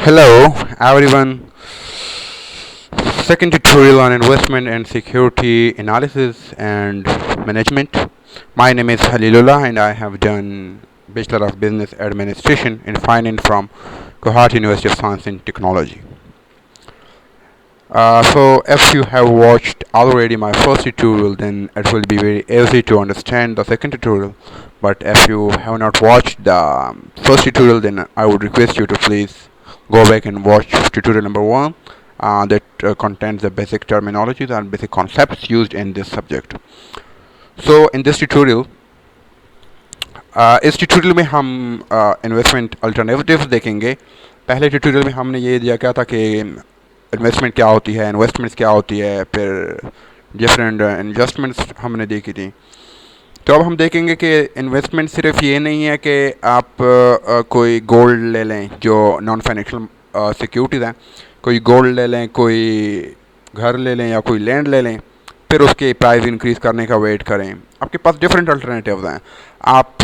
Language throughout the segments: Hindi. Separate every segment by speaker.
Speaker 1: Hello everyone. Second tutorial on investment and security analysis and management. My name is Halilullah and I have done Bachelor of Business Administration in Finance from Guwahati University of Science and Technology. So if you have watched already my first tutorial, then it will be very easy to understand the second tutorial. But if you have not watched the first tutorial, then I would request you to please go back and watch tutorial number 1 that contains the basic terminologies and basic concepts used in this subject. So in this tutorial, इस ट्यूटोरियल में हम इन्वेस्टमेंट अल्टरनेटिव्स देखेंगे. पहले ट्यूटोरियल में हमने ये दिया क्या था कि इन्वेस्टमेंट क्या होती है, इन्वेस्टमेंट्स क्या होती है, फिर डिफरेंट इन्वेस्टमेंट्स हमने देखी थी. तो अब हम देखेंगे कि इन्वेस्टमेंट सिर्फ ये नहीं है कि आप कोई गोल्ड ले लें जो नॉन फाइनेंशियल सिक्योरिटीज़ हैं, कोई गोल्ड ले लें, कोई घर ले लें या कोई लैंड ले लें, फिर उसके प्राइस इंक्रीज़ करने का वेट करें. आपके पास डिफरेंट अल्टरनेटिव्स हैं. आप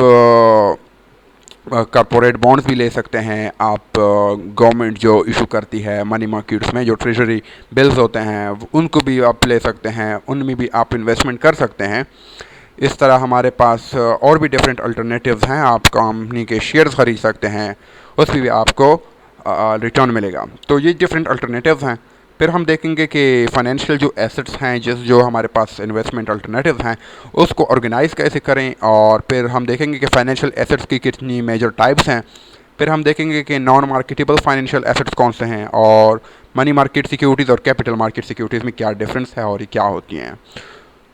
Speaker 1: कॉरपोरेट बॉन्ड्स भी ले सकते हैं. आप गवर्नमेंट जो इशू करती है मनी मार्केट्स में जो ट्रेजरी बिल्स होते हैं उनको भी आप ले सकते हैं, उनमें भी आप इन्वेस्टमेंट कर सकते हैं. इस तरह हमारे पास और भी डिफरेंट अल्टरनेटिव्स हैं. आप कंपनी के शेयर्स ख़रीद सकते हैं, उसमें भी आपको रिटर्न मिलेगा. तो ये डिफरेंट अल्टरनेटिव्स हैं. फिर हम देखेंगे कि फाइनेंशियल जो एसेट्स हैं जो हमारे पास इन्वेस्टमेंट अल्टरनेटिव्स हैं उसको ऑर्गेनाइज कैसे करें, और फिर हम देखेंगे कि फाइनेंशियल एसेट्स की कितनी मेजर टाइप्स हैं. फिर हम देखेंगे कि नॉन मार्केटेबल फाइनेंशियल एसेट्स कौन से हैं, और मनी मार्केट सिक्योरिटीज़ और कैपिटल मार्केट सिक्योरिटीज़ में क्या डिफरेंस है और ये क्या होती हैं.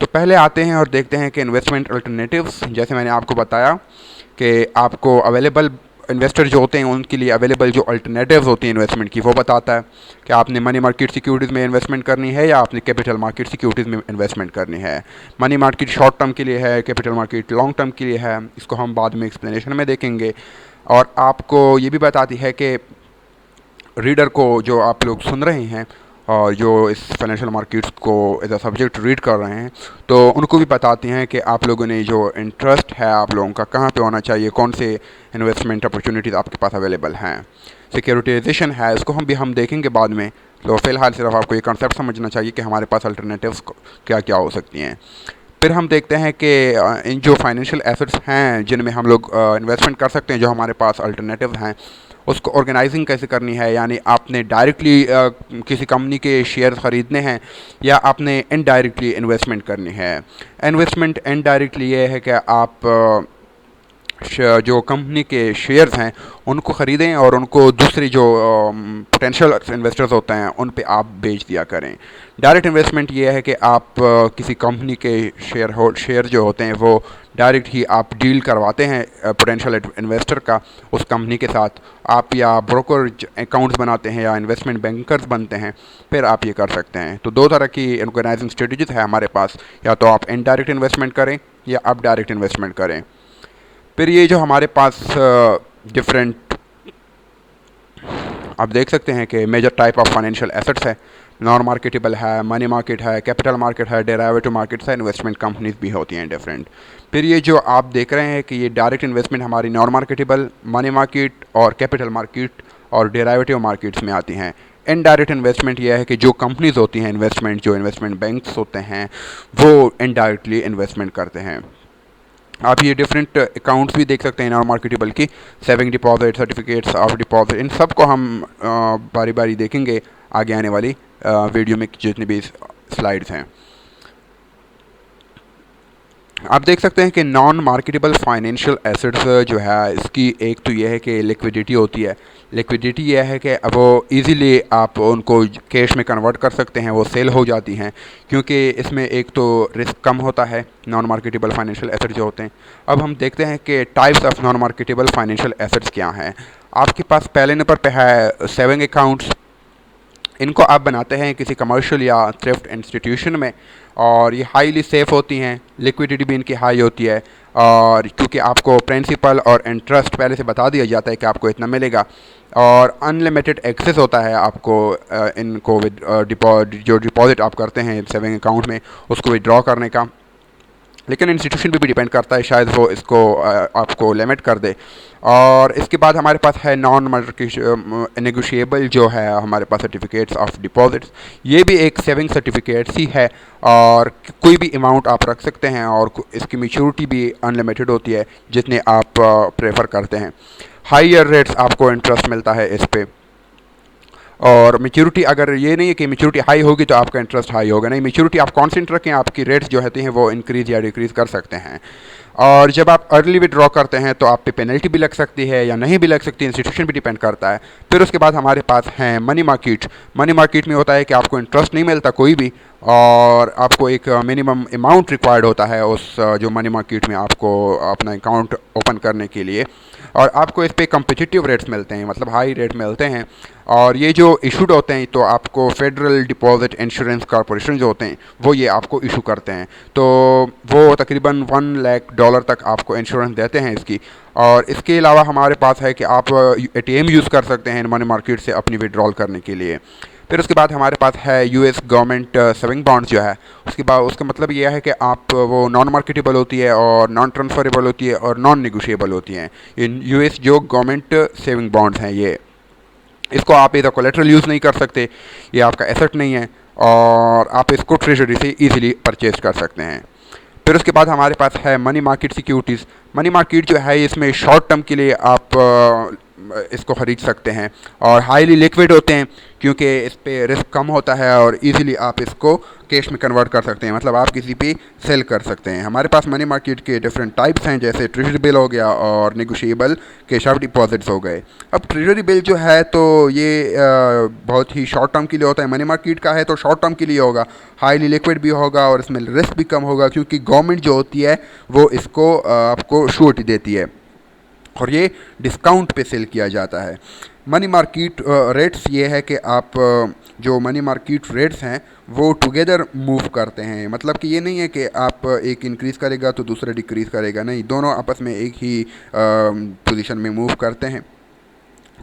Speaker 1: तो पहले आते हैं और देखते हैं कि इन्वेस्टमेंट अल्टरनेटिव्स. जैसे मैंने आपको बताया कि आपको अवेलेबल इन्वेस्टर जो होते हैं उनके लिए अवेलेबल जो अल्टरनेटिव्स होती हैं इन्वेस्टमेंट की, वो बताता है कि आपने मनी मार्केट सिक्योरिटीज़ में इन्वेस्टमेंट करनी है या आपने कैपिटल मार्केट सिक्योरिटीज़ में इन्वेस्टमेंट करनी है. मनी मार्केट शॉर्ट टर्म के लिए है, कैपिटल मार्केट लॉन्ग टर्म के लिए है. इसको हम बाद में एक्सप्लेनेशन में देखेंगे. और आपको ये भी बताती है कि रीडर को, जो आप लोग सुन रहे हैं और जो इस फाइनेंशियल मार्केट्स को एज अ सब्जेक्ट रीड कर रहे हैं, तो उनको भी बताती हैं कि आप लोगों ने जो इंटरेस्ट है आप लोगों का कहाँ पे होना चाहिए, कौन से इन्वेस्टमेंट अपॉर्चुनिटीज़ आपके पास अवेलेबल हैं. सिक्योरिटाइजेशन है, इसको हम देखेंगे बाद में. तो फ़िलहाल सिर्फ आपको ये कॉन्सेप्ट समझना चाहिए कि हमारे पास अल्टरनेटिव्स क्या क्या हो सकती हैं. फिर हम देखते हैं कि इन जो फाइनेंशियल एसेट्स हैं जिनमें हम लोग इन्वेस्टमेंट कर सकते हैं, जो हमारे पास अल्टरनेटिव हैं, उसको ऑर्गेनाइजिंग कैसे करनी है. यानी आपने डायरेक्टली किसी कंपनी के शेयर ख़रीदने हैं या आपने इनडायरेक्टली इन्वेस्टमेंट करनी है. इन्वेस्टमेंट इनडायरेक्टली ये है कि आप जो कंपनी के शेयर्स हैं उनको ख़रीदें और उनको दूसरे जो पोटेंशियल इन्वेस्टर्स होते हैं उन पे आप बेच दिया करें. डायरेक्ट इन्वेस्टमेंट ये है कि आप किसी कंपनी के शेयर जो होते हैं वो डायरेक्ट ही आप डील करवाते हैं पोटेंशियल इन्वेस्टर का उस कंपनी के साथ. आप या ब्रोकर अकाउंट्स बनाते हैं या इन्वेस्टमेंट बैंकर्स बनते हैं, फिर आप ये कर सकते हैं. तो दो तरह की ऑर्गेनाइजिंग स्ट्रेटजीज है हमारे पास. या तो आप इनडायरेक्ट इन्वेस्टमेंट करें या आप डायरेक्ट इन्वेस्टमेंट करें. फिर ये जो हमारे पास डिफरेंट आप देख सकते हैं कि major type of financial assets है. नॉन मार्केटेबल है, मनी मार्केट है, कैपिटल मार्केट है, डेरिवेटिव मार्केट्स है, इन्वेस्टमेंट कंपनीज भी होती हैं डिफरेंट. फिर ये जो आप देख रहे हैं कि ये डायरेक्ट इन्वेस्टमेंट हमारी नॉन मार्केटेबल, मनी मार्केट और कैपिटल मार्केट और डेरिवेटिव मार्केट्स में आती हैं. इनडायरेक्ट इन्वेस्टमेंट यह है कि जो कंपनीज होती हैं इन्वेस्टमेंट, जो इन्वेस्टमेंट बैंक्स होते हैं वो इनडायरेक्टली इन्वेस्टमेंट करते हैं. आप ये डिफरेंट अकाउंट्स भी देख सकते हैं नॉन मार्केटेबल की, saving deposit, certificates of deposit, इन सब को हम बारी बारी देखेंगे आगे आने वाली वीडियो में जितनी भी स्लाइड्स हैं. आप देख सकते हैं कि नॉन मार्केटेबल फाइनेंशियल एसेट्स जो है इसकी एक तो यह है कि लिक्विडिटी होती है. लिक्विडिटी यह है कि अब वो इजीली आप उनको कैश में कन्वर्ट कर सकते हैं, वो सेल हो जाती हैं, क्योंकि इसमें एक तो रिस्क कम होता है नॉन मार्केटेबल फाइनेंशियल एसेट जो होते हैं. अब हम देखते हैं कि types of non marketable financial assets क्या हैं. आपके पास पहले नंबर पे है सेविंग अकाउंट्स. इनको आप बनाते हैं किसी कमर्शियल या थ्रिफ्ट इंस्टीट्यूशन में, और ये हाईली सेफ़ होती हैं. लिक्विडिटी भी इनकी हाई होती है, और क्योंकि आपको प्रिंसिपल और इंटरेस्ट पहले से बता दिया जाता है कि आपको इतना मिलेगा, और अनलिमिटेड एक्सेस होता है आपको इनको जो डिपॉजिट आप करते हैं सेविंग अकाउंट में उसको विड्रॉ करने का. लेकिन इंस्टीट्यूशन पे भी डिपेंड करता है, शायद वो इसको आपको लिमिट कर दे। और इसके बाद हमारे पास है नॉन नेगोशिएबल जो है हमारे पास सर्टिफिकेट्स ऑफ डिपॉजिट्स। ये भी एक सेविंग सर्टिफिकेट्स ही है और कोई भी अमाउंट आप रख सकते हैं और इसकी मैच्योरिटी भी अनलिमिटेड होती है जितने आप प्रेफर करते हैं। हायर रेट्स आपको इंटरेस्ट मिलता है इस पे। और मैच्योरिटी, अगर ये नहीं है कि मैच्योरिटी हाई होगी तो आपका इंटरेस्ट हाई होगा, नहीं, मैच्योरिटी आप कॉन्स्टेंट रखें, आपकी रेट्स जो होती हैं वो इंक्रीज़ या डिक्रीज़ कर सकते हैं। और जब आप अर्ली विड्रॉ करते हैं तो आप पे पेनल्टी भी लग सकती है या नहीं भी लग सकती है, इंस्टीट्यूशन भी डिपेंड करता है। फिर उसके बाद हमारे पास हैं मनी मार्केट। मनी मार्केट में होता है कि आपको इंटरेस्ट नहीं मिलता कोई भी, और आपको एक मिनिमम अमाउंट रिक्वायर्ड होता है उस जो मनी मार्केट में आपको अपना अकाउंट ओपन करने के लिए, और आपको इस पे कम्पिटिटिव रेट्स मिलते हैं, मतलब हाई रेट मिलते हैं। और ये जो इशूड होते हैं तो आपको फेडरल डिपॉजिट इंश्योरेंस कॉरपोरेशन जो होते हैं वो ये आपको इशू करते हैं, तो वो तकरीबन $1 लाख तक आपको इंश्योरेंस देते हैं इसकी। और इसके अलावा हमारे पास है कि आप ATM यूज़ कर सकते हैं मनी मार्केट से अपनी विड्रॉल करने के लिए। फिर उसके बाद हमारे पास है US गवर्नमेंट सेविंग बॉन्ड्स जो है, उसके बाद उसका मतलब यह है कि आप वो नॉन मार्केटेबल होती है और नॉन ट्रांसफरेबल होती है और नॉन निगोशिएबल होती हैं। इन US जो गवर्नमेंट सेविंग बॉन्ड्स हैं ये, इसको आप इधर कोलेट्रल यूज़ नहीं कर सकते, ये आपका एसेट नहीं है, और आप इसको ट्रेजरी से इजीली परचेज कर सकते हैं। फिर उसके बाद हमारे पास है money market securities. Money market जो है इसमें शॉर्ट टर्म के लिए आप इसको ख़रीद सकते हैं और हाईली लिक्विड होते हैं क्योंकि इस पे रिस्क कम होता है और इजीली आप इसको कैश में कन्वर्ट कर सकते हैं, मतलब आप किसी पे सेल कर सकते हैं। हमारे पास मनी मार्केट के डिफरेंट टाइप्स हैं, जैसे ट्रेजरी बिल हो गया और नेगोशिएबल कैश आउट डिपॉजिट्स हो गए। अब ट्रेजरी बिल जो है तो ये बहुत ही शॉर्ट टर्म के लिए होता है, मनी मार्केट का है तो शॉर्ट टर्म के लिए होगा, हाईली लिक्विड भी होगा और इसमें रिस्क भी कम होगा क्योंकि गवर्नमेंट जो होती है वो इसको आपको श्योरिटी देती है और ये डिस्काउंट पे सेल किया जाता है। मनी मार्केट रेट्स ये है कि आप जो मनी मार्केट रेट्स हैं वो टुगेदर मूव करते हैं, मतलब कि ये नहीं है कि आप एक इंक्रीज़ करेगा तो दूसरा डिक्रीज़ करेगा, नहीं, दोनों आपस में एक ही पोजीशन में मूव करते हैं।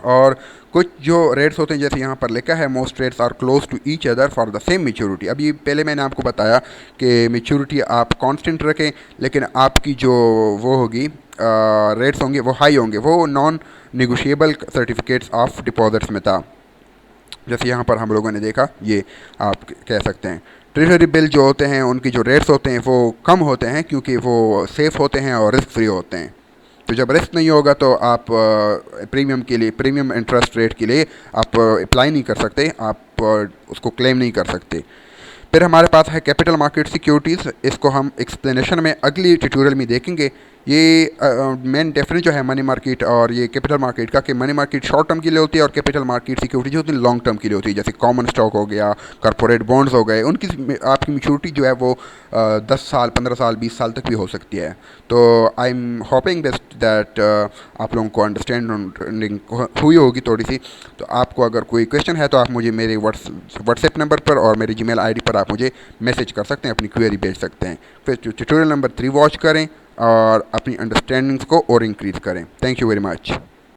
Speaker 1: और कुछ जो रेट्स होते हैं जैसे यहाँ पर लिखा है most rates are close to each other for the same maturity. अभी पहले मैंने आपको बताया कि मैच्योरिटी आप कांस्टेंट रखें लेकिन आपकी जो वो होगी रेट्स होंगे वो हाई होंगे, वो non negotiable certificates of deposits में था, जैसे यहाँ पर हम लोगों ने देखा, ये आप कह सकते हैं। ट्रेजरी बिल जो होते हैं उनकी जो रेट्स होते हैं वो कम होते हैं क्योंकि वो सेफ़ होते हैं और रिस्क फ्री होते हैं। तो जब रिस्क नहीं होगा तो आप प्रीमियम के लिए, प्रीमियम इंटरेस्ट रेट के लिए आप अप्लाई नहीं कर सकते, आप उसको क्लेम नहीं कर सकते। फिर हमारे पास है कैपिटल मार्केट सिक्योरिटीज़, इसको हम एक्सप्लेनेशन में अगली ट्यूटोरियल में देखेंगे। ये मेन डिफरेंस जो है मनी मार्केट और ये कैपिटल मार्केट का, कि मनी मार्केट शॉर्ट टर्म के लिए होती है और कैपिटल मार्केट सिक्योरिटी जो होती है लॉन्ग टर्म के लिए होती है, जैसे कॉमन स्टॉक हो गया, कॉर्पोरेट बॉन्ड्स हो गए, उनकी आपकी मैच्योरिटी जो है वो 10 साल, 15 साल, 20 साल तक भी हो सकती है। तो आई एम होपिंग दैट आप लोगों को अंडरस्टैंडिंग हुई होगी थोड़ी सी। तो आपको अगर कोई क्वेश्चन है तो आप मुझे मेरे व्हाट्सएप नंबर पर और मेरी जीमेल आईडी पर आप मुझे मैसेज कर सकते हैं, अपनी क्वेरी भेज सकते हैं। फिर ट्यूटोरियल नंबर 3 वॉच करें और अपनी अंडरस्टैंडिंग्स को और इंक्रीज़ करें। Thank you very much.